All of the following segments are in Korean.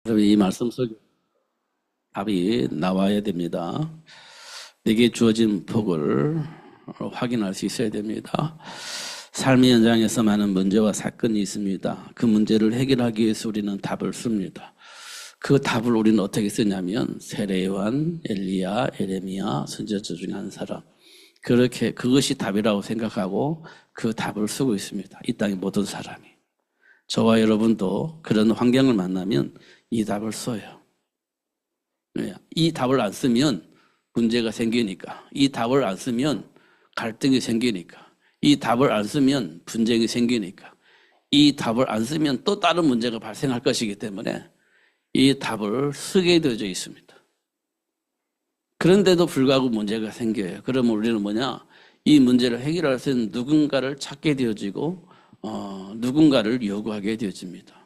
여러분, 이 말씀 속에 답이 나와야 됩니다. 내게 주어진 복을 확인할 수 있어야 됩니다. 삶의 현장에서 많은 문제와 사건이 있습니다. 그 문제를 해결하기 위해서 우리는 답을 씁니다. 그 답을 우리는 어떻게 쓰냐면 세례 요한, 엘리야, 에레미야, 선지자 중에 한 사람, 그렇게 그것이 답이라고 생각하고 그 답을 쓰고 있습니다. 이 땅의 모든 사람이. 저와 여러분도 그런 환경을 만나면 이 답을 써요. 이 답을 안 쓰면 문제가 생기니까, 이 답을 안 쓰면 갈등이 생기니까, 이 답을 안 쓰면 분쟁이 생기니까, 이 답을 안 쓰면 또 다른 문제가 발생할 것이기 때문에 이 답을 쓰게 되어져 있습니다. 그런데도 불구하고 문제가 생겨요. 그러면 우리는 뭐냐? 이 문제를 해결할 수 있는 누군가를 찾게 되어지고 누군가를 요구하게 되어집니다.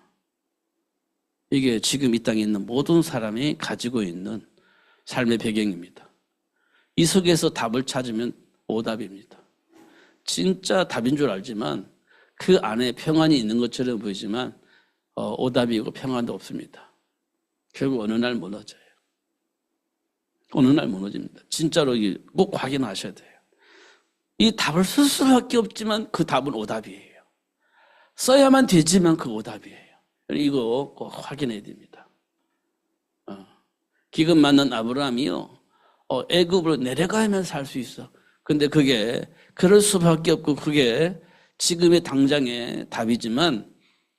이게 지금 이 땅에 있는 모든 사람이 가지고 있는 삶의 배경입니다. 이 속에서 답을 찾으면 오답입니다. 진짜 답인 줄 알지만 그 안에 평안이 있는 것처럼 보이지만 오답이고 평안도 없습니다. 결국 어느 날 무너져요. 어느 날 무너집니다. 진짜로 꼭 확인하셔야 돼요. 이 답을 쓸 수밖에 없지만 그 답은 오답이에요. 써야만 되지만 그 오답이에요. 이거 꼭 확인해야 됩니다. 기근 맞는 아브라함이요, 애굽으로 내려가면 살 수 있어. 근데 그게 그럴 수밖에 없고 그게 지금의 당장의 답이지만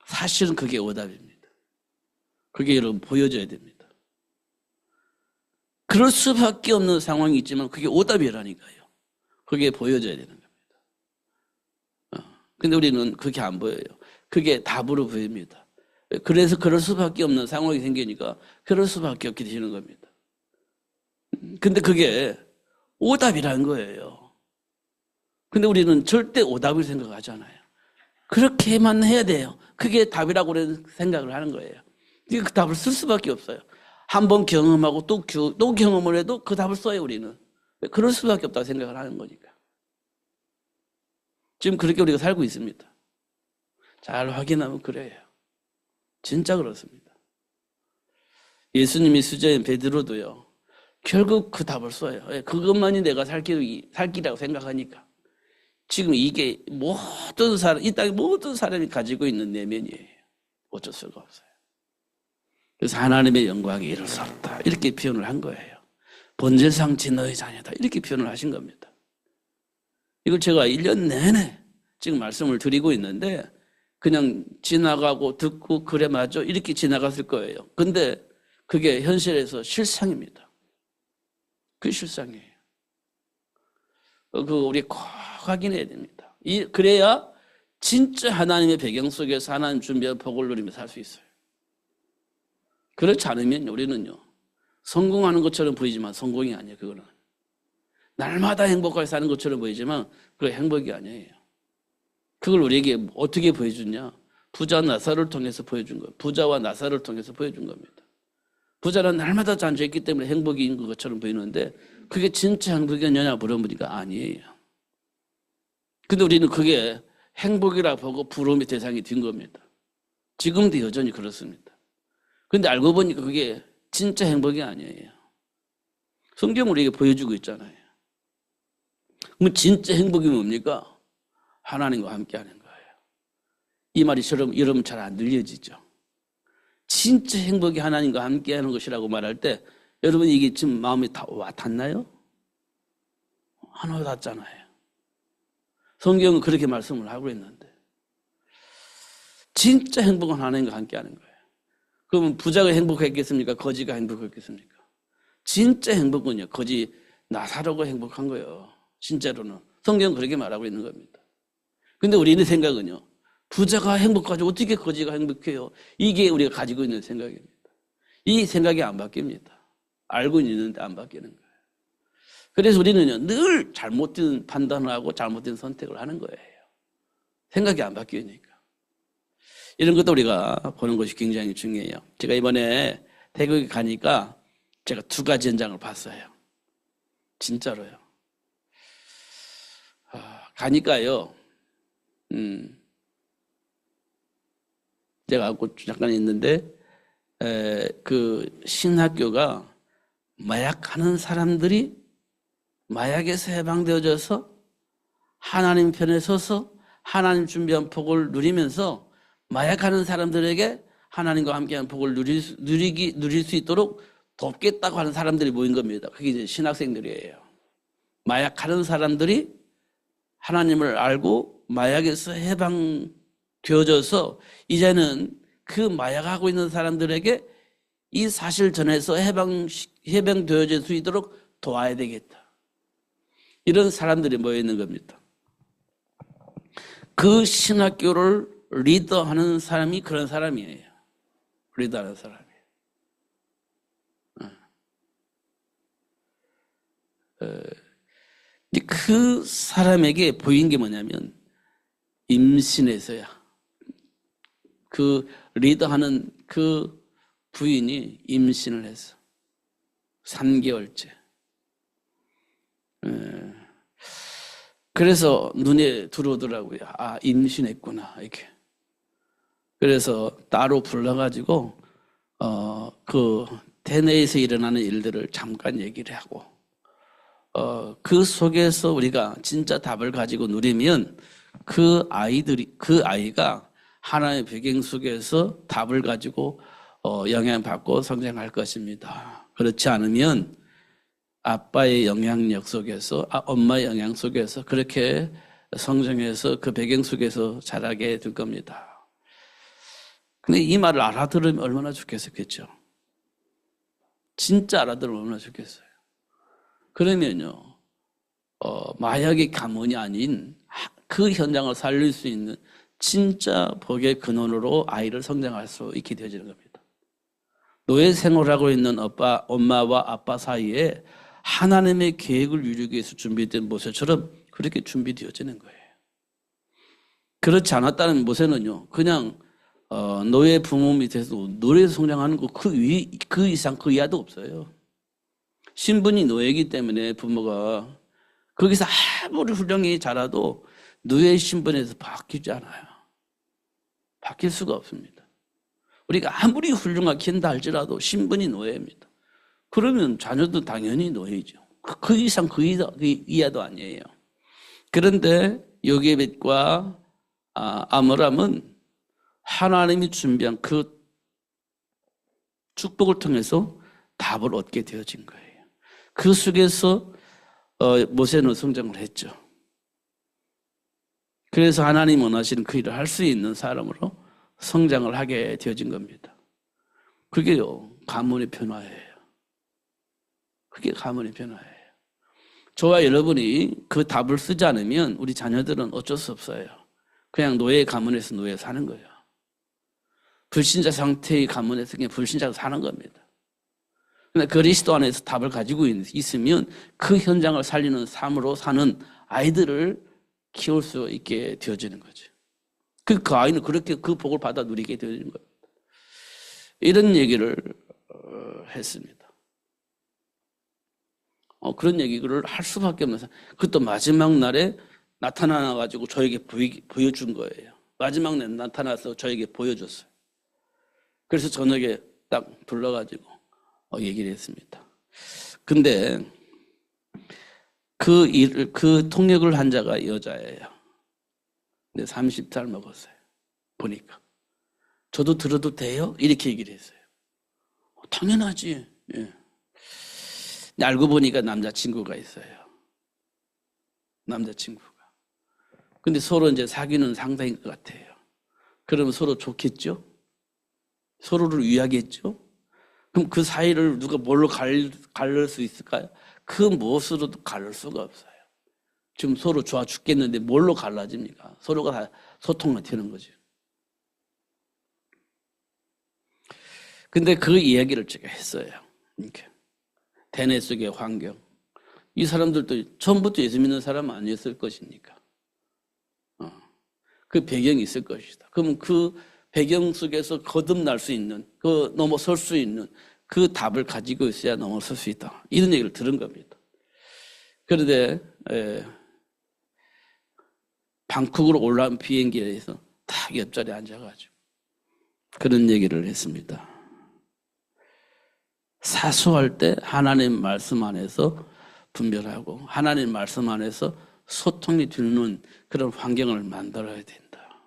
사실은 그게 오답입니다. 그게 여러분 보여져야 됩니다. 그럴 수밖에 없는 상황이 있지만 그게 오답이라니까요. 그게 보여져야 되는 겁니다. 근데 우리는 그게 안 보여요. 그게 답으로 보입니다. 그래서 그럴 수밖에 없는 상황이 생기니까 그럴 수밖에 없게 되는 겁니다. 근데 그게 오답이라는 거예요. 근데 우리는 절대 오답을 생각하잖아요. 그렇게만 해야 돼요. 그게 답이라고 생각을 하는 거예요. 그 답을 쓸 수밖에 없어요. 한 번 경험하고 또 경험을 해도 그 답을 써요, 우리는. 그럴 수밖에 없다고 생각을 하는 거니까. 지금 그렇게 우리가 살고 있습니다. 잘 확인하면 그래요. 진짜 그렇습니다. 예수님이 수제인 베드로도요, 결국 그 답을 써요. 그것만이 내가 살 길이라고 생각하니까. 지금 이게 모든 사람, 이 땅의 모든 사람이 가지고 있는 내면이에요. 어쩔 수가 없어요. 그래서 하나님의 영광이 이룰 수 없다, 이렇게 표현을 한 거예요. 본질상치 너희 자녀다, 이렇게 표현을 하신 겁니다. 이걸 제가 1년 내내 지금 말씀을 드리고 있는데 그냥 지나가고 듣고 그래 맞아 이렇게 지나갔을 거예요. 근데 그게 현실에서 실상입니다. 그게 실상이에요. 그거 우리 꼭 확인해야 됩니다. 그래야 진짜 하나님의 배경 속에서 하나님 준비한 복을 누리며 살 수 있어요. 그렇지 않으면 우리는요, 성공하는 것처럼 보이지만 성공이 아니에요. 그거는 날마다 행복하게 사는 것처럼 보이지만 그게 행복이 아니에요. 그걸 우리에게 어떻게 보여주냐? 부자 나사를 통해서 보여준 거예요. 부자와 나사를 통해서 보여준 겁니다. 부자는 날마다 잔재했기 때문에 행복이 있는 것처럼 보이는데 그게 진짜 행복이었느냐 물어보니까 아니에요. 근데 우리는 그게 행복이라 보고 부러움의 대상이 된 겁니다. 지금도 여전히 그렇습니다. 근데 알고 보니까 그게 진짜 행복이 아니에요. 성경은 우리에게 보여주고 있잖아요. 그럼 진짜 행복이 뭡니까? 하나님과 함께 하는 거예요. 이 말이 여러분 잘 안 들려지죠? 진짜 행복이 하나님과 함께 하는 것이라고 말할 때 여러분 이게 지금 마음이 다 와닿나요? 안 와닿잖아요. 성경은 그렇게 말씀을 하고 있는데 진짜 행복은 하나님과 함께 하는 거예요. 그러면 부자가 행복했겠습니까? 거지가 행복했겠습니까? 진짜 행복은요, 거지 나사로가 행복한 거예요. 진짜로는. 성경은 그렇게 말하고 있는 겁니다. 근데 우리의 생각은요, 부자가 행복하지 어떻게 거지가 행복해요? 이게 우리가 가지고 있는 생각입니다. 이 생각이 안 바뀝니다. 알고 있는데 안 바뀌는 거예요. 그래서 우리는요, 늘 잘못된 판단을 하고 잘못된 선택을 하는 거예요. 생각이 안 바뀌니까. 이런 것도 우리가 보는 것이 굉장히 중요해요. 제가 이번에 태국에 가니까 제가 2가지 현장을 봤어요. 진짜로요. 가니까요, 제가 잠깐 있는데 그 신학교가 마약하는 사람들이 마약에서 해방되어져서 하나님 편에 서서 하나님 준비한 복을 누리면서 마약하는 사람들에게 하나님과 함께한 복을 누릴 수 있도록 돕겠다고 하는 사람들이 모인 겁니다. 그게 이제 신학생들이에요. 마약하는 사람들이 하나님을 알고 마약에서 해방되어져서 이제는 그 마약하고 있는 사람들에게 이 사실 전해서 해방되어질 수 있도록 도와야 되겠다. 이런 사람들이 모여 있는 겁니다. 그 신학교를 리더하는 사람이 그런 사람이에요. 리더하는 사람이에요. 그 사람에게 보인 게 뭐냐면 임신해서야. 그 리더하는 그 부인이 임신을 했어. 3개월째. 그래서 눈에 들어오더라고요. 아, 임신했구나, 이렇게. 그래서 따로 불러가지고, 그 대내에서 일어나는 일들을 잠깐 얘기를 하고, 그 속에서 우리가 진짜 답을 가지고 누리면 그 아이가 하나의 배경 속에서 답을 가지고 영향받고 성장할 것입니다. 그렇지 않으면 아빠의 영향력 속에서, 엄마의 영향 속에서 그렇게 성장해서 그 배경 속에서 자라게 될 겁니다. 근데 이 말을 알아들으면 얼마나 좋겠었겠죠. 진짜 알아들으면 얼마나 좋겠어요. 그러면요, 마약의 가문이 아닌 그 현장을 살릴 수 있는 진짜 복의 근원으로 아이를 성장할 수 있게 되어지는 겁니다. 노예 생활하고 있는 엄마와 아빠 사이에 하나님의 계획을 이루기 위해서 준비된 모세처럼 그렇게 준비되어지는 거예요. 그렇지 않았다는 모세는요, 그냥 노예 부모 밑에서 노예 성장하는 거 그 이상 그 이하도 없어요. 신분이 노예이기 때문에 부모가 거기서 아무리 훌륭히 자라도 노예 신분에서 바뀌지 않아요. 바뀔 수가 없습니다. 우리가 아무리 훌륭하게 한다 할지라도 신분이 노예입니다. 그러면 자녀도 당연히 노예죠. 그 이상 그 이하도 아니에요. 그런데 요게벳과 아므람은 하나님이 준비한 그 축복을 통해서 답을 얻게 되어진 거예요. 그 속에서 모세는 성장을 했죠. 그래서 하나님 원하시는 그 일을 할 수 있는 사람으로 성장을 하게 되어진 겁니다. 그게요, 가문의 변화예요. 그게 가문의 변화예요. 저와 여러분이 그 답을 쓰지 않으면 우리 자녀들은 어쩔 수 없어요. 그냥 노예 가문에서 노예 사는 거예요. 불신자 상태의 가문에서 그냥 불신자로 사는 겁니다. 그런데 그리스도 안에서 답을 가지고 있으면 그 현장을 살리는 삶으로 사는 아이들을 키울 수 있게 되어지는 거죠. 그 아이는 그렇게 그 복을 받아 누리게 되어지는 겁니다. 이런 얘기를 했습니다. 그런 얘기를 할 수밖에 없는 상황. 그것도 마지막 날에 나타나가지고 저에게 보여준 거예요. 마지막 날에 나타나서 저에게 보여줬어요. 그래서 저녁에 딱 불러가지고 얘기를 했습니다. 근데 그 통역을 한 자가 여자예요. 근데 30살 먹었어요. 보니까. 저도 들어도 돼요? 이렇게 얘기를 했어요. 당연하지. 예. 알고 보니까 남자친구가 있어요. 남자친구가. 근데 서로 이제 사귀는 상태인 것 같아요. 그러면 서로 좋겠죠? 서로를 위하겠죠? 그럼 그 사이를 누가 뭘로 가를 수 있을까요? 그 무엇으로도 가를 수가 없어요. 지금 서로 좋아 죽겠는데 뭘로 갈라집니까? 서로가 다 소통이 되는 거죠. 근데 그 이야기를 제가 했어요. 이렇게. 대내 속의 환경. 이 사람들도 처음부터 예수 믿는 사람 아니었을 것이니까. 그 배경이 있을 것이다. 그러면 그 배경 속에서 거듭날 수 있는, 그 넘어설 수 있는 그 답을 가지고 있어야 넘어설 수 있다. 이런 얘기를 들은 겁니다. 그런데 방콕으로 올라온 비행기에서 딱 옆자리에 앉아가지고 그런 얘기를 했습니다. 사수할 때 하나님 말씀 안에서 분별하고 하나님 말씀 안에서 소통이 되는 그런 환경을 만들어야 된다.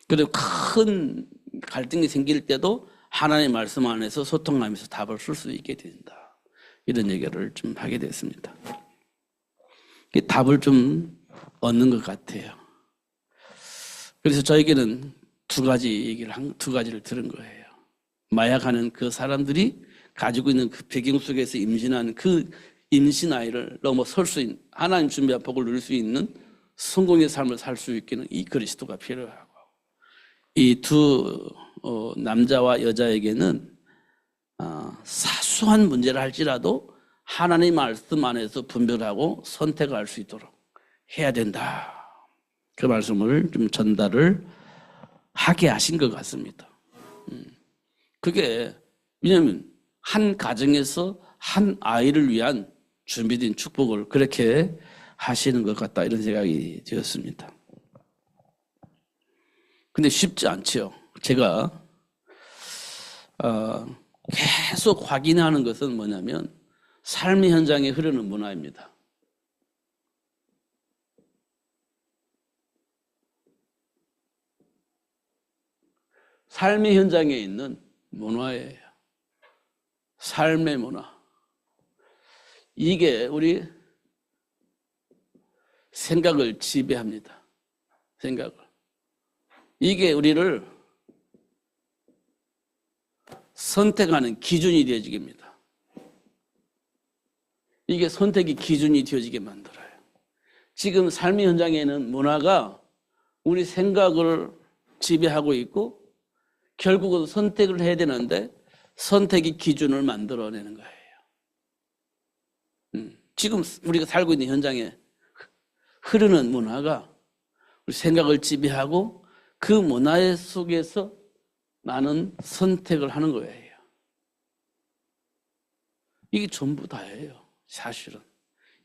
그리고 큰 갈등이 생길 때도 하나님 말씀 안에서 소통하면서 답을 쓸 수 있게 된다. 이런 얘기를 좀 하게 됐습니다. 답을 좀 얻는 것 같아요. 그래서 저에게는 두 가지를 들은 거예요. 마약하는 그 사람들이 가지고 있는 그 배경 속에서 임신한 그 임신 아이를 넘어설 수 있는, 하나님 준비한 복을 누릴 수 있는 성공의 삶을 살 수 있기는 이 그리스도가 필요하고, 이 두 남자와 여자에게는 사소한 문제를 할지라도 하나님 말씀 안에서 분별하고 선택할 수 있도록 해야 된다. 그 말씀을 좀 전달을 하게 하신 것 같습니다. 그게 왜냐하면 한 가정에서 한 아이를 위한 준비된 축복을 그렇게 하시는 것 같다, 이런 생각이 되었습니다. 근데 쉽지 않죠. 제가 계속 확인하는 것은 뭐냐면 삶의 현장에 흐르는 문화입니다. 삶의 현장에 있는 문화예요. 삶의 문화. 이게 우리 생각을 지배합니다. 생각을. 이게 우리를 선택하는 기준이 되어지게 합니다. 이게 선택의 기준이 되어지게 만들어요. 지금 삶의 현장에는 문화가 우리 생각을 지배하고 있고 결국은 선택을 해야 되는데 선택의 기준을 만들어내는 거예요. 지금 우리가 살고 있는 현장에 흐르는 문화가 우리 생각을 지배하고 그 문화 속에서 나는 선택을 하는 거예요. 이게 전부 다예요. 사실은.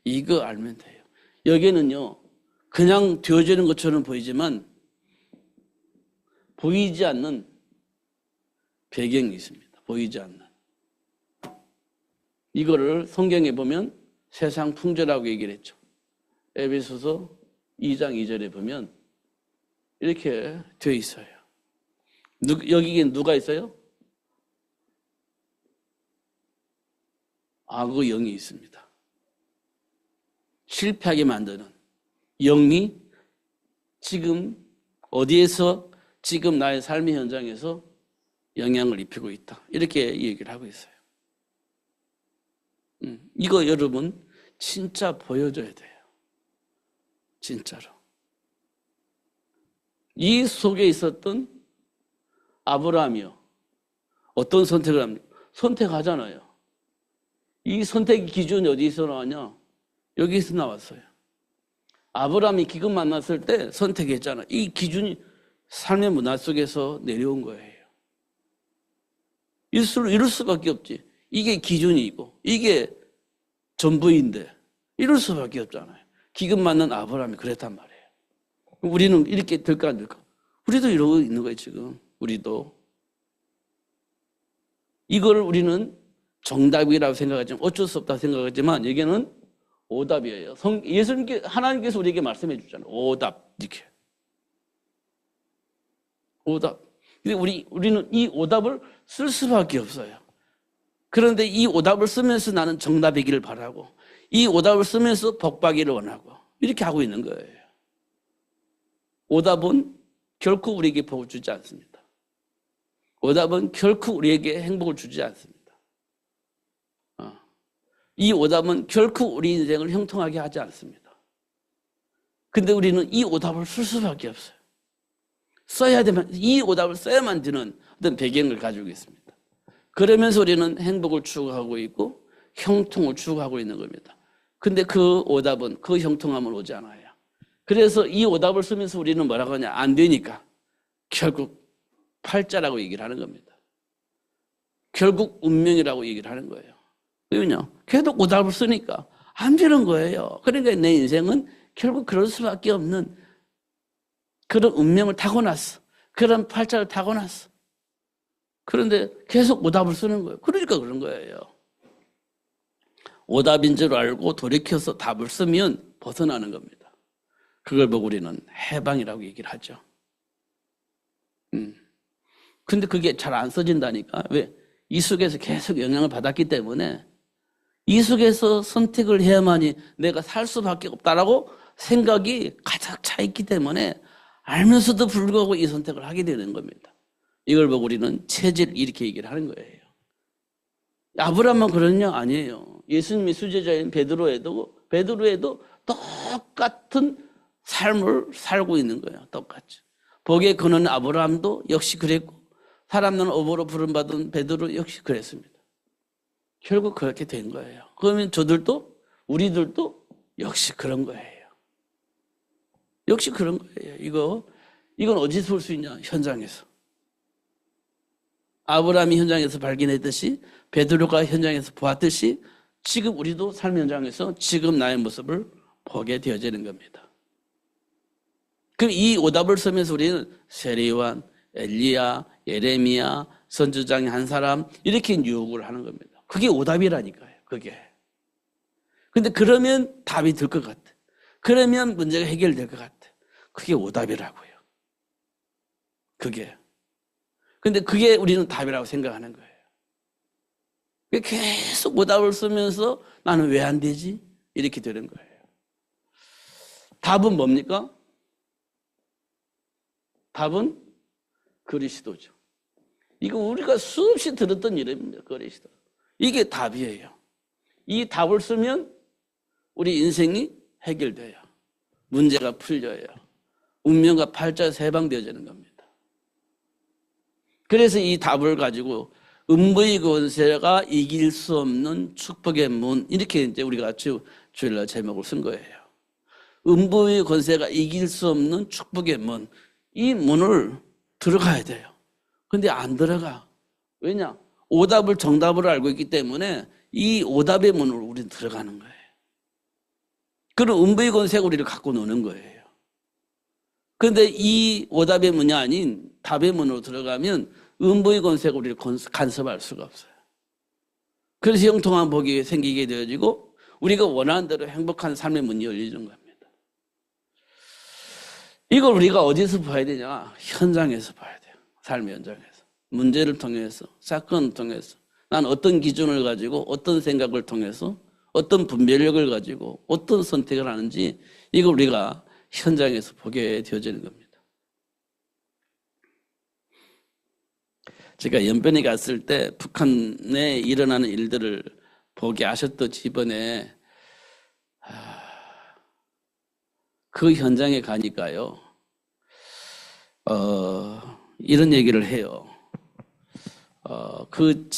이거 알면 돼요. 여기는요, 그냥 되어지는 것처럼 보이지만 보이지 않는 배경이 있습니다. 보이지 않는. 이거를 성경에 보면 세상 풍조라고 얘기를 했죠. 에베소서 2장 2절에 보면 이렇게 되어 있어요. 여기에 누가 있어요? 악의 영이 있습니다. 실패하게 만드는 영이 지금 어디에서 지금 나의 삶의 현장에서 영향을 입히고 있다. 이렇게 얘기를 하고 있어요. 이거 여러분 진짜 보여줘야 돼요. 진짜로. 이 속에 있었던 아브라함이요. 어떤 선택을 합니까? 선택하잖아요. 이 선택의 기준이 어디서 나왔냐? 여기서 나왔어요. 아브라함이 기근 만났을 때 선택했잖아요. 이 기준이 삶의 문화 속에서 내려온 거예요. 이럴 수밖에 없지. 이게 기준이고 이게 전부인데 이럴 수밖에 없잖아요. 기근 만난 아브라함이 그랬단 말이에요. 우리는 이렇게 될까 안 될까? 우리도 이러고 있는 거예요. 지금 우리도. 이걸 우리는 정답이라고 생각하지만 어쩔 수 없다고 생각하지만 여기는 오답이에요. 예수님께 하나님께서 우리에게 말씀해 주잖아요. 오답 이렇게. 오답. 근데 우리는 이 오답을 쓸 수밖에 없어요. 그런데 이 오답을 쓰면서 나는 정답이기를 바라고 이 오답을 쓰면서 복받기를 원하고 이렇게 하고 있는 거예요. 오답은 결코 우리에게 복을 주지 않습니다. 오답은 결코 우리에게 행복을 주지 않습니다. 이 오답은 결코 우리 인생을 형통하게 하지 않습니다. 근데 우리는 이 오답을 쓸 수밖에 없어요. 써야 되면 이 오답을 써야만 되는 어떤 배경을 가지고 있습니다. 그러면서 우리는 행복을 추구하고 있고 형통을 추구하고 있는 겁니다. 근데 그 오답은 그 형통함은 오지 않아요. 그래서 이 오답을 쓰면서 우리는 뭐라고 하냐? 안 되니까 결국 팔자라고 얘기를 하는 겁니다. 결국 운명이라고 얘기를 하는 거예요. 왜냐? 계속 오답을 쓰니까 안 되는 거예요. 그러니까 내 인생은 결국 그럴 수밖에 없는 그런 운명을 타고났어. 그런 팔자를 타고났어. 그런데 계속 오답을 쓰는 거예요. 그러니까 그런 거예요. 오답인 줄 알고 돌이켜서 답을 쓰면 벗어나는 겁니다. 그걸 보고 우리는 해방이라고 얘기를 하죠. 근데 그게 잘 안 써진다니까. 왜? 이 속에서 계속 영향을 받았기 때문에 이 속에서 선택을 해야만이 내가 살 수밖에 없다라고 생각이 가득 차 있기 때문에 알면서도 불구하고 이 선택을 하게 되는 겁니다. 이걸 보고 우리는 체질 이렇게 얘기를 하는 거예요. 아브라함만 그러냐? 아니에요. 예수님이 수제자인 베드로에도 똑같은 삶을 살고 있는 거예요. 똑같이. 복의 근원 아브라함도 역시 그랬고 사람들은 어부로 부름받은 베드로 역시 그랬습니다. 결국 그렇게 된 거예요. 그러면 우리들도 역시 그런 거예요. 역시 그런 거예요. 이건 어디서 볼 수 있냐? 현장에서. 아브라함이 현장에서 발견했듯이 베드로가 현장에서 보았듯이 지금 우리도 삶 현장에서 지금 나의 모습을 보게 되어지는 겁니다. 그럼 이 오답을 쓰면서 우리는 세례요한, 엘리야, 예레미야, 선지자의 한 사람 이렇게 유혹을 하는 겁니다. 그게 오답이라니까요. 그게. 근데 그러면 답이 될 것 같아. 그러면 문제가 해결될 것 같아. 그게 오답이라고요. 그게. 근데 그게 우리는 답이라고 생각하는 거예요. 계속 오답을 쓰면서 나는 왜 안 되지? 이렇게 되는 거예요. 답은 뭡니까? 답은 그리스도죠. 이거 우리가 수없이 들었던 이름입니다. 그리스도. 이게 답이에요. 이 답을 쓰면 우리 인생이 해결돼요. 문제가 풀려요. 운명과 팔자에서 해방되어지는 겁니다. 그래서 이 답을 가지고 음부의 권세가 이길 수 없는 축복의 문 이렇게 이제 우리가 주일날 제목을 쓴 거예요. 음부의 권세가 이길 수 없는 축복의 문. 이 문을 들어가야 돼요. 근데 안 들어가. 왜냐? 오답을 정답으로 알고 있기 때문에 이 오답의 문으로 우리는 들어가는 거예요. 그런 음부의 권세가 우리를 갖고 노는 거예요. 그런데 이 오답의 문이 아닌 답의 문으로 들어가면 음부의 권세가 우리를 간섭할 수가 없어요. 그래서 형통한 복이 생기게 되어지고 우리가 원하는 대로 행복한 삶의 문이 열리는 겁니다. 이걸 우리가 어디서 봐야 되냐? 현장에서 봐야 돼요. 삶의 현장에서. 문제를 통해서, 사건을 통해서. 난 어떤 기준을 가지고 어떤 생각을 통해서 어떤 분별력을 가지고 어떤 선택을 하는지 이걸 우리가 현장에서 보게 되어지는 겁니다. 제가 연변에 갔을 때 북한에 일어나는 일들을 보게 하셨던 이번에 그 현장에 가니까요. 이런 얘기를 해요. 그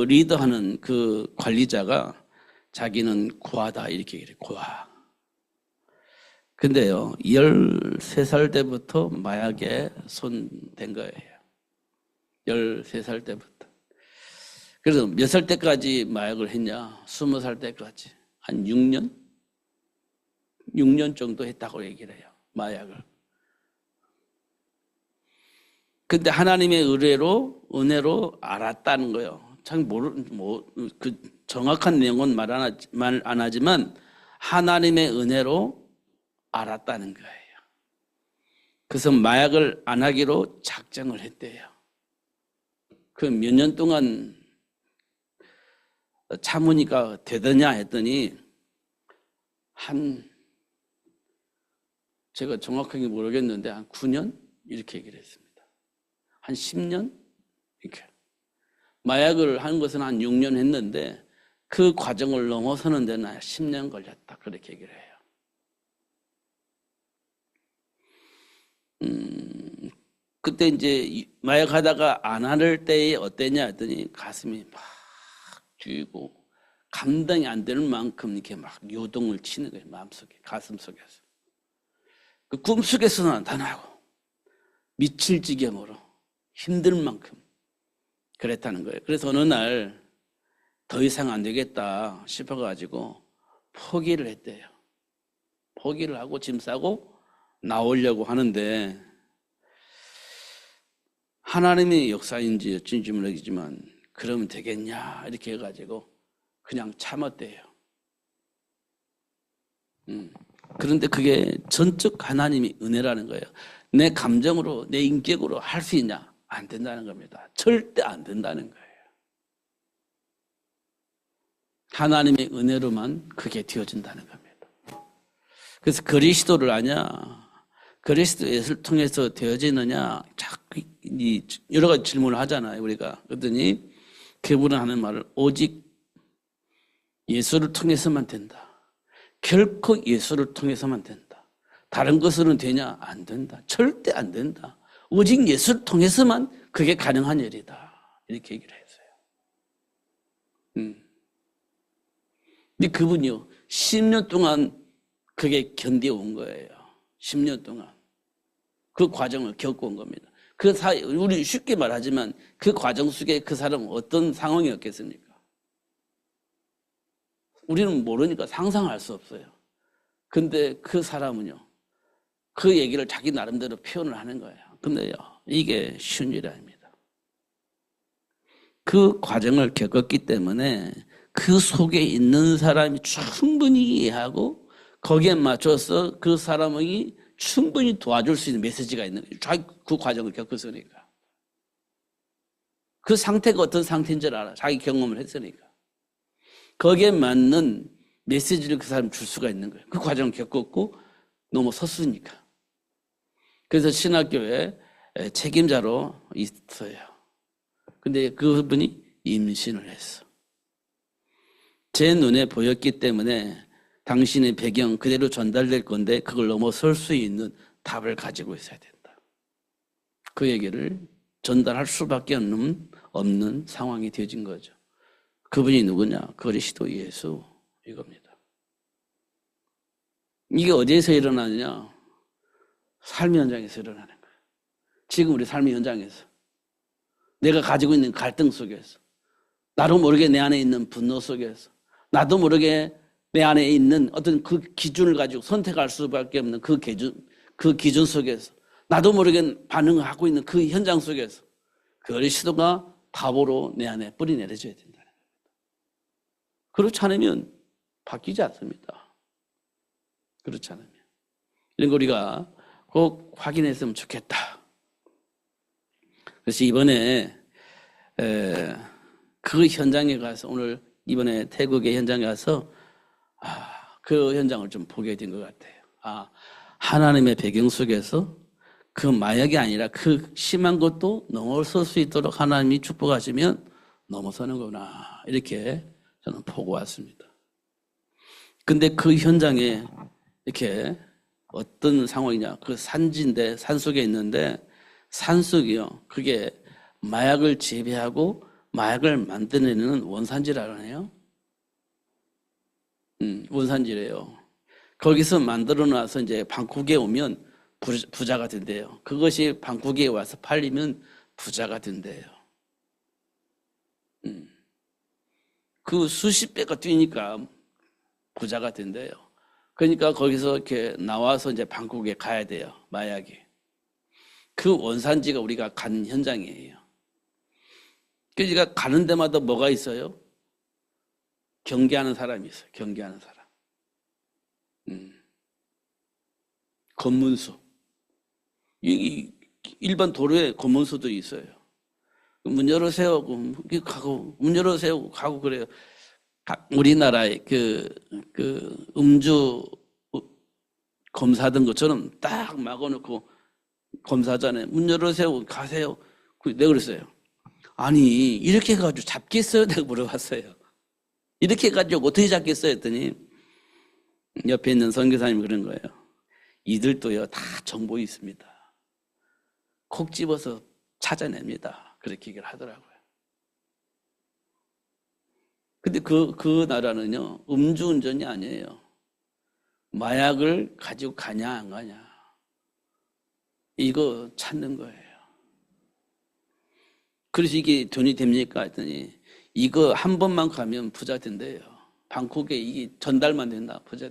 리더하는 그 관리자가 자기는 고아다 이렇게 얘기해요. 고아. 근데요, 13살 때부터 마약에 손댄 거예요. 13살 때부터. 그래서 몇 살 때까지 마약을 했냐? 20살 때까지. 한 6년? 6년 정도 했다고 얘기를 해요. 마약을. 근데 하나님의 은혜로 알았다는 거예요. 참 그 정확한 내용은 말 안 하지만 하나님의 은혜로 알았다는 거예요. 그래서 마약을 안 하기로 작정을 했대요. 그 몇 년 동안 참으니까 되더냐 했더니 제가 정확하게 모르겠는데 한 9년 이렇게 얘기를 했습니다. 한 10년 이렇게. 마약을 한 것은 한 6년 했는데 그 과정을 넘어서는 데는 10년 걸렸다 그렇게 얘기를 해요. 그때 이제 마약 하다가 안 할 때에 어땠냐 했더니 가슴이 막 뛰고 감당이 안 되는 만큼 이렇게 막 요동을 치는 거예요. 마음속에, 가슴 속에서. 그 꿈속에서 나타나고 미칠 지경으로 힘들 만큼 그랬다는 거예요. 그래서 어느 날 더 이상 안 되겠다 싶어가지고 포기를 했대요. 포기를 하고 짐 싸고 나오려고 하는데 하나님의 역사인지 어쩐지 모르겠지만 그러면 되겠냐 이렇게 해가지고 그냥 참았대요. 그런데 그게 전적 하나님의 은혜라는 거예요. 내 감정으로 내 인격으로 할 수 있냐? 안 된다는 겁니다. 절대 안 된다는 거예요. 하나님의 은혜로만 그게 되어진다는 겁니다. 그래서 그리스도를 아냐? 그리스도 예수를 통해서 되어지느냐? 자꾸 여러 가지 질문을 하잖아요, 우리가. 그랬더니 그분은 하는 말을 오직 예수를 통해서만 된다. 결코 예수를 통해서만 된다. 다른 것으로는 되냐? 안 된다. 절대 안 된다. 오직 예수를 통해서만 그게 가능한 일이다. 이렇게 얘기를 했어요. 근데 그분이요, 10년 동안 그게 견뎌온 거예요. 10년 동안. 그 과정을 겪어온 겁니다. 우리 쉽게 말하지만 그 과정 속에 그 사람은 어떤 상황이었겠습니까? 우리는 모르니까 상상할 수 없어요. 근데 그 사람은요, 그 얘기를 자기 나름대로 표현을 하는 거예요. 근데요, 이게 쉬운 일이 아닙니다. 그 과정을 겪었기 때문에 그 속에 있는 사람이 충분히 이해하고 거기에 맞춰서 그 사람이 충분히 도와줄 수 있는 메시지가 있는 거예요. 자기 그 과정을 겪었으니까. 그 상태가 어떤 상태인 줄 알아. 자기 경험을 했으니까. 거기에 맞는 메시지를 그 사람 줄 수가 있는 거예요. 그 과정을 겪었고 넘어섰으니까. 그래서 신학교에 책임자로 있어요. 근데 그분이 임신을 했어. 제 눈에 보였기 때문에 당신의 배경 그대로 전달될 건데 그걸 넘어설 수 있는 답을 가지고 있어야 된다. 그 얘기를 전달할 수밖에 없는 상황이 되어진 거죠. 그분이 누구냐? 그리스도 예수 이겁니다. 이게 어디에서 일어나느냐? 삶의 현장에서 일어나는 거예요. 지금 우리 삶의 현장에서 내가 가지고 있는 갈등 속에서 나도 모르게 내 안에 있는 분노 속에서 나도 모르게 내 안에 있는 어떤 그 기준을 가지고 선택할 수밖에 없는 그 기준 속에서 나도 모르게 반응하고 있는 그 현장 속에서 그리스도가 답으로 내 안에 뿌리 내려줘야 된다는 겁니다. 그렇지 않으면 바뀌지 않습니다. 그렇지 않으면. 이런 거 우리가 꼭 확인했으면 좋겠다. 그래서 이번에 그 현장에 가서 오늘 이번에 태국의 현장에 가서 그 현장을 좀 보게 된 것 같아요. 하나님의 배경 속에서 그 마약이 아니라 그 심한 것도 넘어설 수 있도록 하나님이 축복하시면 넘어서는구나. 이렇게 저는 보고 왔습니다. 근데 그 현장에 이렇게 어떤 상황이냐. 그 산지인데 산속에 있는데 산속이요. 그게 마약을 재배하고 마약을 만들어내는 원산지라고 해요. 원산지래요. 거기서 만들어 놔서 이제 방콕에 오면 부자가 된대요. 그것이 방콕에 와서 팔리면 부자가 된대요. 그 수십 배가 뛰니까 부자가 된대요. 그러니까 거기서 이렇게 나와서 이제 방콕에 가야 돼요. 마약이. 그 원산지가 우리가 간 현장이에요. 그러니까 가는 데마다 뭐가 있어요? 경계하는 사람이 있어요. 경계하는 사람. 검문소. 일반 도로에 검문소들이 있어요. 문 열어세요. 가고, 문 열어세요. 가고 그래요. 우리나라의 그 음주 검사하던 것처럼 딱 막아놓고 검사전에 문 열어세요. 가세요. 내가 그랬어요. 아니, 이렇게 해가지고 잡겠어요? 내가 물어봤어요. 이렇게 해가지고 어떻게 잡겠어요? 했더니 옆에 있는 선교사님이 그런 거예요. 이들도요, 다 정보 있습니다. 콕 집어서 찾아냅니다. 그렇게 얘기를 하더라고요. 근데 그 나라는요, 음주운전이 아니에요. 마약을 가지고 가냐, 안 가냐. 이거 찾는 거예요. 그래서 이게 돈이 됩니까? 했더니 이거 한 번만 가면 부자 된대요. 방콕에 이게 전달만 된다. 부자.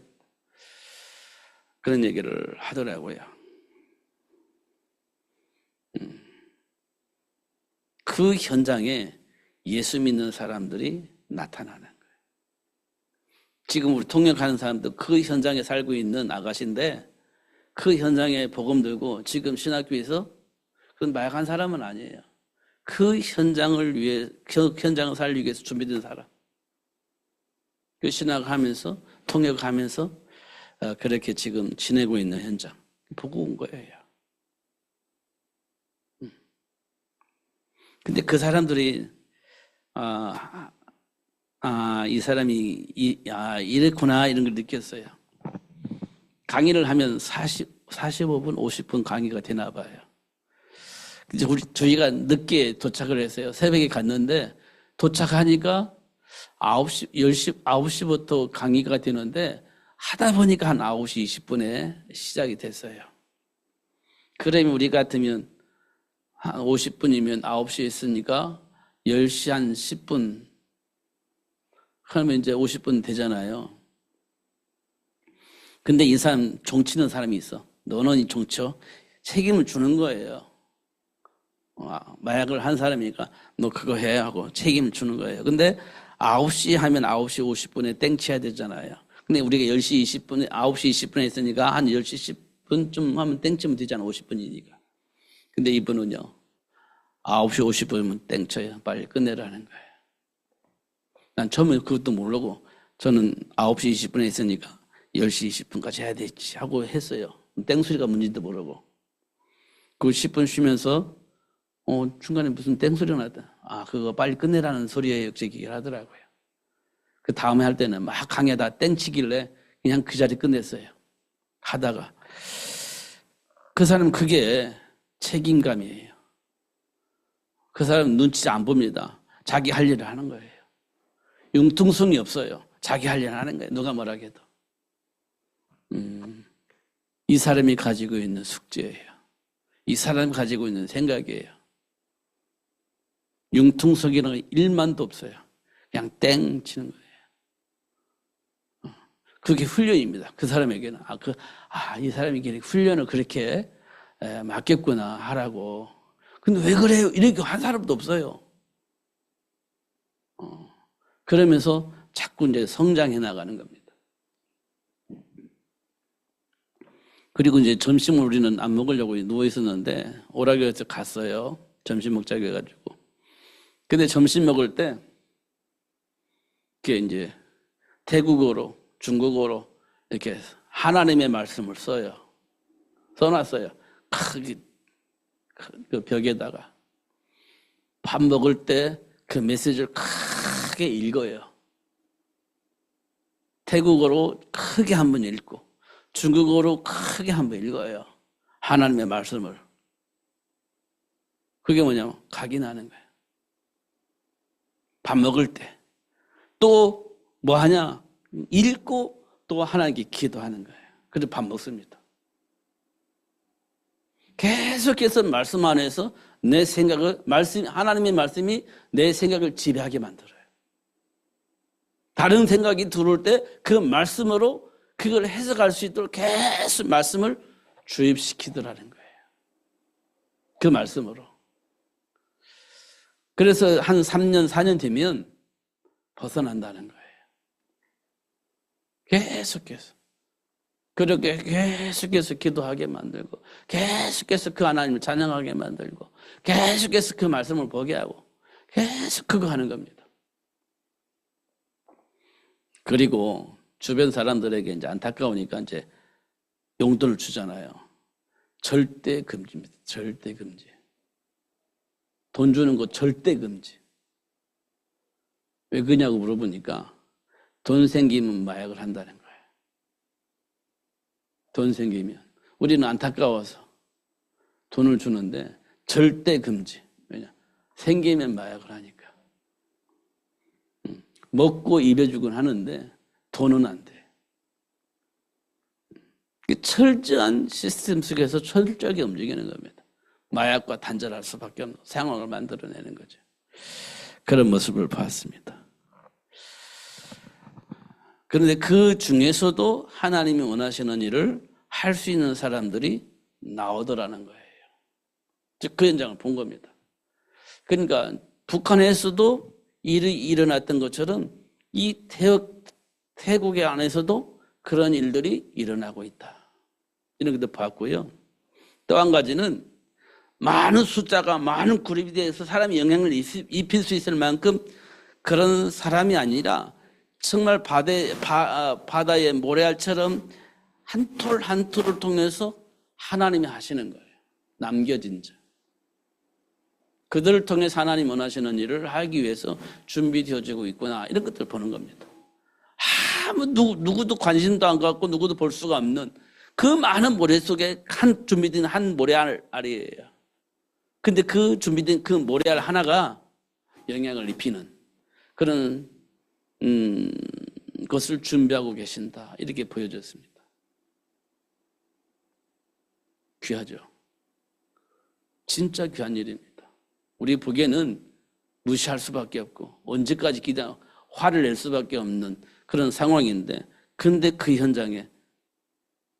그런 얘기를 하더라고요. 그 현장에 예수 믿는 사람들이 나타나는 거예요. 지금 우리 통역하는 사람도 그 현장에 살고 있는 아가씨인데 그 현장에 복음 들고 지금 신학교에서 그건 마약한 사람은 아니에요. 그 현장을 위해, 현장을 살리기 위해서 준비된 사람. 그 신학하면서, 통역하면서 그렇게 지금 지내고 있는 현장. 보고 온 거예요. 근데 그 사람들이, 이 사람이, 이랬구나, 이런 걸 느꼈어요. 강의를 하면 45분, 50분 강의가 되나 봐요. 이제 저희가 늦게 도착을 했어요. 새벽에 갔는데, 도착하니까 9시부터 강의가 되는데, 하다 보니까 한 9시 20분에 시작이 됐어요. 그러면 우리 같으면 한 50분이면 9시에 있으니까 10시 한 10분, 그러면 이제 50분 되잖아요. 근데 이 사람 종치는 사람이 있어. 너는 이 종쳐. 책임을 주는 거예요. 마약을 한 사람이니까 너 그거 해 하고 책임을 주는 거예요. 근데 9시 하면 9시 50분에 땡쳐야 되잖아요. 근데 우리가 10시 20분에 9시 20분에 했으니까 한 10시 10분쯤 하면 땡치면 되잖아. 50분이니까. 근데 이분은요. 9시 50분이면 땡쳐요. 빨리 끝내라는 거예요. 난 처음에 그것도 모르고 저는 9시 20분에 했으니까 10시 20분까지 해야 되지 하고 했어요. 땡소리가 뭔지도 모르고. 그 10분 쉬면서 중간에 무슨 땡소리가 났다. 그거 빨리 끝내라는 소리예요. 이렇게 얘기를 하더라고요. 그 다음에 할 때는 막 강의하다 땡치길래 그냥 그 자리 끝냈어요. 하다가. 그 사람은 그게 책임감이에요. 그 사람은 눈치 안 봅니다. 자기 할 일을 하는 거예요. 융통성이 없어요. 자기 할 일을 하는 거예요. 누가 뭐라 해도. 이 사람이 가지고 있는 숙제예요. 이 사람이 가지고 있는 생각이에요. 융통성이라는 건 1만도 없어요. 그냥 땡 치는 거예요. 그게 훈련입니다. 그 사람에게는. 이 사람에게 훈련을 그렇게 맡겼구나 하라고. 근데 왜 그래요? 이렇게 한 사람도 없어요. 그러면서 자꾸 이제 성장해 나가는 겁니다. 그리고 이제 점심을 우리는 안 먹으려고 누워 있었는데 오락교에서 갔어요. 점심 먹자고 해가지고. 근데 점심 먹을 때 그게 이제 태국어로, 중국어로 이렇게 하나님의 말씀을 써요. 써놨어요. 크게 그 벽에다가. 밥 먹을 때 그 메시지를 크게 읽어요. 태국어로 크게 한번 읽고 중국어로 크게 한번 읽어요. 하나님의 말씀을. 그게 뭐냐면 각인하는 거예요. 밥 먹을 때. 또 뭐 하냐? 읽고 또 하나님께 기도하는 거예요. 그래서 밥 먹습니다. 계속해서 말씀 안에서 내 생각을, 하나님의 말씀이 내 생각을 지배하게 만들어요. 다른 생각이 들어올 때 그 말씀으로 그걸 해석할 수 있도록 계속 말씀을 주입시키더라는 거예요. 그 말씀으로. 그래서 한 3년, 4년 되면 벗어난다는 거예요. 계속해서. 그렇게 계속해서 기도하게 만들고, 계속해서 그 하나님을 찬양하게 만들고, 계속해서 그 말씀을 보게 하고, 계속 그거 하는 겁니다. 그리고 주변 사람들에게 이제 안타까우니까 이제 용돈을 주잖아요. 절대 금지입니다. 절대 금지. 돈 주는 거 절대 금지. 왜 그러냐고 물어보니까 돈 생기면 마약을 한다는 거예요. 돈 생기면. 우리는 안타까워서 돈을 주는데 절대 금지. 왜냐? 생기면 마약을 하니까. 먹고 입에 주곤 하는데 돈은 안 돼. 철저한 시스템 속에서 철저하게 움직이는 겁니다. 마약과 단절할 수밖에 없는 상황을 만들어내는 거죠. 그런 모습을 봤습니다. 그런데 그 중에서도 하나님이 원하시는 일을 할 수 있는 사람들이 나오더라는 거예요. 즉 그 현장을 본 겁니다. 그러니까 북한에서도 일이 일어났던 것처럼 이 태국의 안에서도 그런 일들이 일어나고 있다. 이런 것도 봤고요. 또 한 가지는 많은 숫자가 많은 그룹에 대해서 사람이 영향을 입힐 수 있을 만큼 그런 사람이 아니라 정말 바다의 모래알처럼 한 톨 한 톨을 통해서 하나님이 하시는 거예요. 남겨진 자. 그들을 통해서 하나님 원하시는 일을 하기 위해서 준비되어지고 있구나. 이런 것들을 보는 겁니다. 누구도 관심도 안 갖고 누구도 볼 수가 없는 그 많은 모래 속에 준비된 한 모래알이에요. 근데 그 준비된 그 모래알 하나가 영향을 입히는 그런 것을 준비하고 계신다. 이렇게 보여졌습니다. 귀하죠. 진짜 귀한 일입니다. 우리 보기에는 무시할 수밖에 없고 언제까지 화를 낼 수밖에 없는 그런 상황인데 근데 그 현장에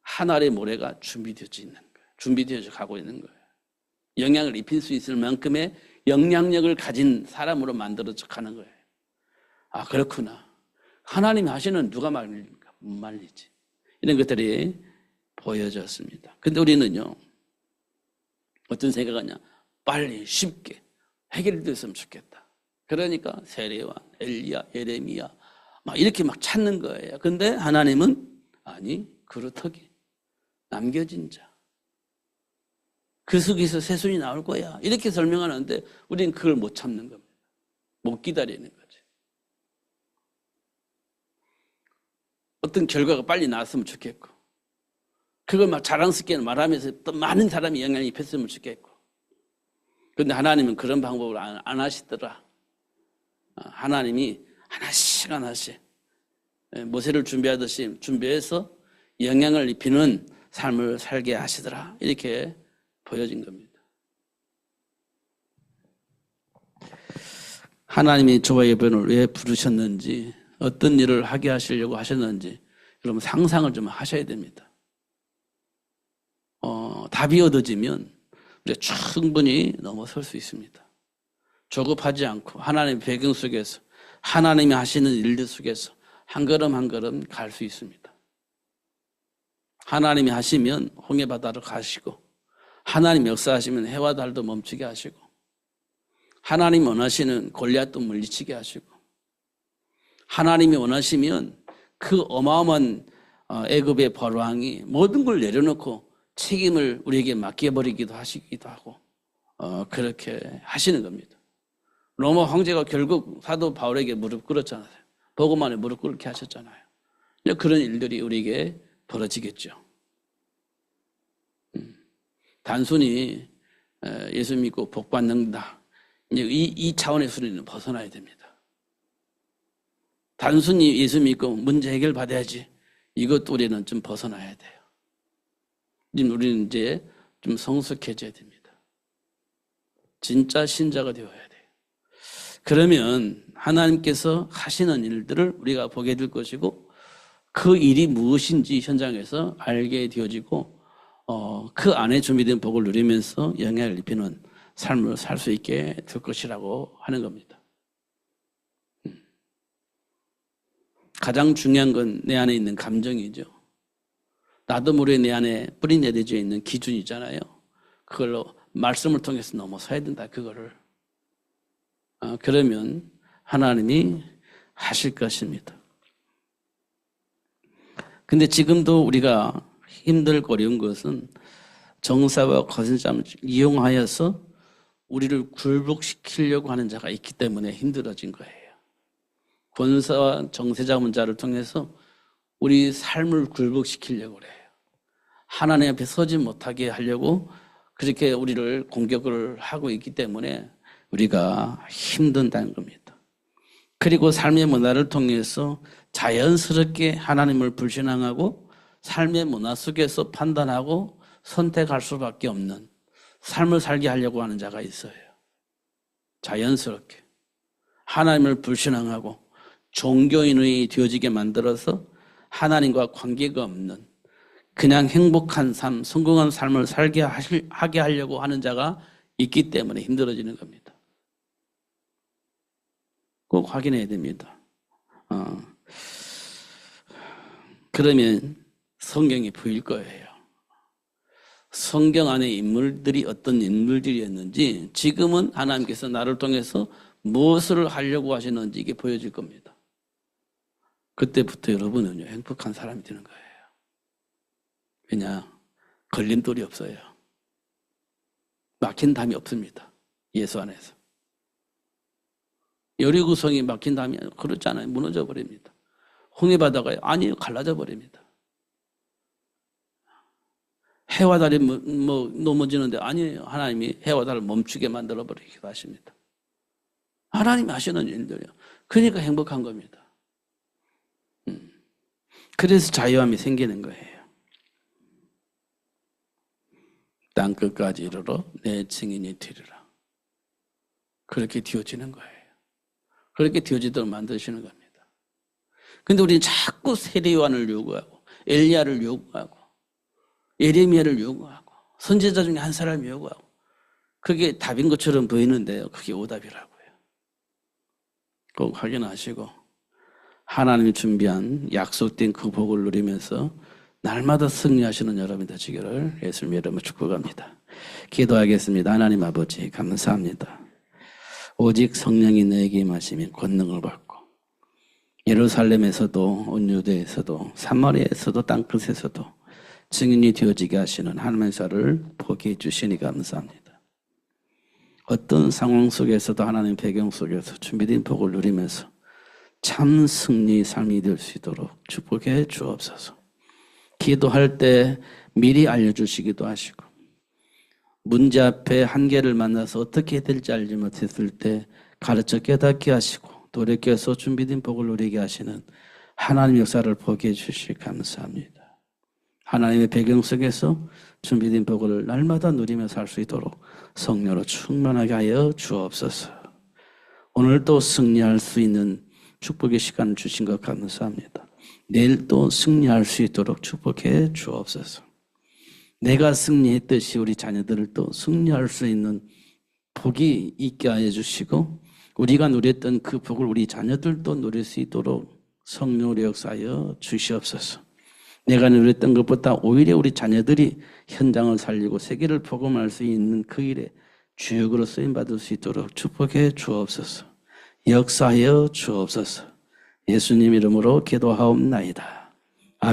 하나의 모래가 준비되어져 있는 거예요. 준비되어져 가고 있는 거예요. 영향을 입힐 수 있을 만큼의 영향력을 가진 사람으로 만들어져 가는 거예요. 아, 그렇구나. 하나님이 하시는 누가 말립니까? 못 말리지. 이런 것들이 보여졌습니다. 근데 우리는요, 어떤 생각하냐? 빨리 쉽게 해결됐으면 좋겠다. 그러니까 세례와 엘리야, 예레미야 막 이렇게 막 찾는 거예요. 근데 하나님은 아니, 그렇다기 남겨진 자. 그 속에서 새순이 나올 거야. 이렇게 설명하는데 우리는 그걸 못 참는 겁니다. 못 기다리는 거죠. 어떤 결과가 빨리 나왔으면 좋겠고 그걸 막 자랑스럽게 말하면서 또 많은 사람이 영향을 입혔으면 좋겠고 그런데 하나님은 그런 방법을 안 하시더라. 하나님이 하나씩 모세를 준비하듯이 준비해서 영향을 입히는 삶을 살게 하시더라. 이렇게 보여진 겁니다. 하나님이 저와 여러분을 왜 부르셨는지 어떤 일을 하게 하시려고 하셨는지 여러분 상상을 좀 하셔야 됩니다. 답이 얻어지면 우리가 충분히 넘어설 수 있습니다. 조급하지 않고 하나님의 배경 속에서 하나님이 하시는 일들 속에서 한 걸음 한 걸음 갈 수 있습니다. 하나님이 하시면 홍해바다로 가시고 하나님 역사하시면 해와 달도 멈추게 하시고 하나님이 원하시는 골리앗도 물리치게 하시고 하나님이 원하시면 그 어마어마한 애굽의 벌왕이 모든 걸 내려놓고 책임을 우리에게 맡겨버리기도 하시기도 하고 그렇게 하시는 겁니다. 로마 황제가 결국 사도 바울에게 무릎 꿇었잖아요. 복음만에 무릎 꿇게 하셨잖아요. 그런 일들이 우리에게 벌어지겠죠. 단순히 예수 믿고 복 받는다. 이 차원에서 우리는 벗어나야 됩니다. 단순히 예수 믿고 문제 해결 받아야지. 이것도 우리는 좀 벗어나야 돼요. 우리는 이제 좀 성숙해져야 됩니다. 진짜 신자가 되어야 돼요. 그러면 하나님께서 하시는 일들을 우리가 보게 될 것이고 그 일이 무엇인지 현장에서 알게 되어지고 그 안에 준비된 복을 누리면서 영향을 입히는 삶을 살 수 있게 될 것이라고 하는 겁니다. 가장 중요한 건 내 안에 있는 감정이죠. 나도 모르게 내 안에 뿌리 내려져 있는 기준이 있잖아요. 그걸로 말씀을 통해서 넘어서야 된다. 그거를. 그러면 하나님이 하실 것입니다. 근데 지금도 우리가 힘들고 어려운 것은 정사와 거짓말을 이용하여서 우리를 굴복시키려고 하는 자가 있기 때문에 힘들어진 거예요. 권사와 정세자문자를 통해서 우리 삶을 굴복시키려고 그래요. 하나님 앞에 서지 못하게 하려고 그렇게 우리를 공격을 하고 있기 때문에 우리가 힘든다는 겁니다. 그리고 삶의 문화를 통해서 자연스럽게 하나님을 불신앙하고 삶의 문화 속에서 판단하고 선택할 수밖에 없는 삶을 살게 하려고 하는 자가 있어요. 자연스럽게 하나님을 불신앙하고 종교인이 되어지게 만들어서 하나님과 관계가 없는 그냥 행복한 삶, 성공한 삶을 살게 하게 하려고 하는 자가 있기 때문에 힘들어지는 겁니다. 꼭 확인해야 됩니다. 그러면 성경이 보일 거예요. 성경 안에 인물들이 어떤 인물들이었는지, 지금은 하나님께서 나를 통해서 무엇을 하려고 하시는지 이게 보여질 겁니다. 그때부터 여러분은요, 행복한 사람이 되는 거예요. 왜냐? 걸림돌이 없어요. 막힌 담이 없습니다. 예수 안에서. 여리고성이 막힌 담이 그렇지 않아요. 무너져 버립니다. 홍해 바다가 아니에요. 갈라져 버립니다. 해와 달이 넘어지는데 아니에요. 하나님이 해와 달을 멈추게 만들어 버리기도 하십니다. 하나님이 하시는 일들이요. 그러니까 행복한 겁니다. 그래서 자유함이 생기는 거예요. 땅끝까지 이르러 내 증인이 되리라. 그렇게 되어지는 거예요. 그렇게 되어지도록 만드시는 겁니다. 근데 우리는 자꾸 세례요한을 요구하고 엘리야를 요구하고 예레미야를 요구하고 선지자 중에 한 사람을 요구하고, 그게 답인 것처럼 보이는데요, 그게 오답이라고요. 꼭 확인하시고 하나님이 준비한 약속된 그 복을 누리면서 날마다 승리하시는 여러분이 되시기를 예수님 이름으로 축복합니다. 기도하겠습니다. 하나님 아버지 감사합니다. 오직 성령이 너에게 임하시면 권능을 받고 예루살렘에서도 온 유대에서도 사마리아에서도 땅끝에서도 증인이 되어지게 하시는 하나님의 사를 포기해 주시니 감사합니다. 어떤 상황 속에서도 하나님의 배경 속에서 준비된 복을 누리면서 참 승리의 삶이 될 수 있도록 축복해 주옵소서. 기도할 때 미리 알려주시기도 하시고, 문제 앞에 한계를 만나서 어떻게 해야 될지 알지 못했을 때 가르쳐 깨닫게 하시고 돌이켜서 준비된 복을 누리게 하시는 하나님의 역사를 보게 해주시 감사합니다. 하나님의 배경 속에서 준비된 복을 날마다 누리며 살 수 있도록 성령으로 충만하게 하여 주옵소서. 오늘 또 승리할 수 있는 축복의 시간을 주신 것 감사합니다. 내일 또 승리할 수 있도록 축복해 주옵소서. 내가 승리했듯이 우리 자녀들을 또 승리할 수 있는 복이 있게 하여 주시고, 우리가 누렸던 그 복을 우리 자녀들도 누릴 수 있도록 성령으로 역사하여 주시옵소서. 내가 누렸던 것보다 오히려 우리 자녀들이 현장을 살리고 세계를 복음할 수 있는 그 일에 주역으로 쓰임받을 수 있도록 축복해 주옵소서. 역사하여 주옵소서. 예수님 이름으로 기도하옵나이다.